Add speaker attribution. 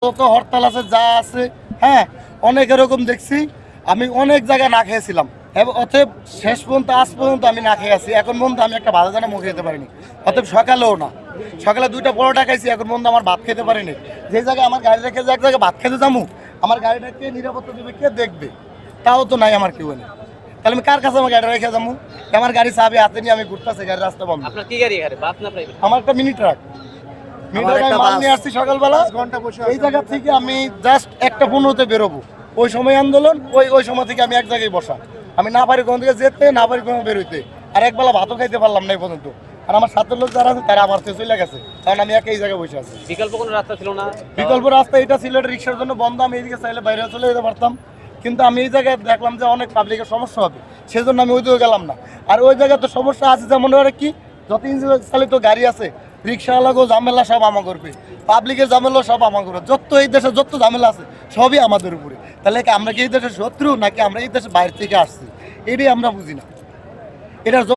Speaker 1: যত হরতাল আছে যা আছে, হ্যাঁ অনেক এরকম দেখছি। আমি অনেক জায়গায় না খেয়েছিলাম, অতএব শেষ পর্যন্ত আজ পর্যন্ত আমি না খেয়ে আছি। এখন পর্যন্ত আমি একটা ভালো জানা মুখ খেতে পারিনি, অতএব সকালেও না। সকালে 2টা পরোটা খাইছি, এখন পর্যন্ত আমার ভাত খেতে পারিনি। যে জায়গায় আমার গাড়ি রেখে যে এক জায়গায় ভাত খেতে যাবো, আমার গাড়িটাকে নিরাপত্তা দেবে কে দেখবে? তাও তো নাই আমার কেউ নেই। তাহলে আমি কার কাছে আমার গাড়ি রেখে যাবো? আমার গাড়ি চাবি হাতে নিয়ে আমি ঘুরতেছি, গাড়ি রাস্তা বন্ধ।
Speaker 2: আপনার কি গাড়ি এখানে, বাস না প্রাইভেট?
Speaker 1: আমার একটা মিনি ট্রাক, মাল নিয়ে আসছি সকালবেলা। এই জায়গা থেকে আমি জাস্ট 1:15-তে বেরোবো, ওই সময় আন্দোলন, ওই সময় থেকে আমি এক জায়গায় বসা। আমি না পারি কোনো দিকে যেতে, না পারি কোনো বেরোইতে। আর একবেলা ভাতও খাইতে পারলাম না এই পর্যন্ত। আর আমার সাথে লোক যারা আছে তারা আমার থেকে চলে গেছে, কারণ আমি এই জায়গায় বসে আছি।
Speaker 2: বিকল্প কোনো রাস্তা ছিল না?
Speaker 1: বিকল্প রাস্তা এটা ছিল, এটা রিক্সার জন্য বন্ধ। আমি এইদিকে চাইলে বাইরে চলে যেতে পারতাম, কিন্তু আমি এই জায়গায় দেখলাম যে অনেক পাবলিকের সমস্যা হবে, সেজন্য আমি ওই দিকে গেলাম না। আর ওই জায়গায় তো সমস্যা আছে, যেমন ওরা কি যত ইঞ্জিন চালিত গাড়ি আছে, রিক্সাওয়ালাগো ঝামেলা সব আমা করবে, পাবলিকের ঝামেলা সব আমা করবে। যত এই দেশে যত ঝামেলা আছে সবই আমাদের উপরে। তাহলে কি আমরা কি এই দেশের শত্রু, নাকি আমরা এই দেশের বাইরে থেকে আসছি? এটাই আমরা বুঝি না। এটার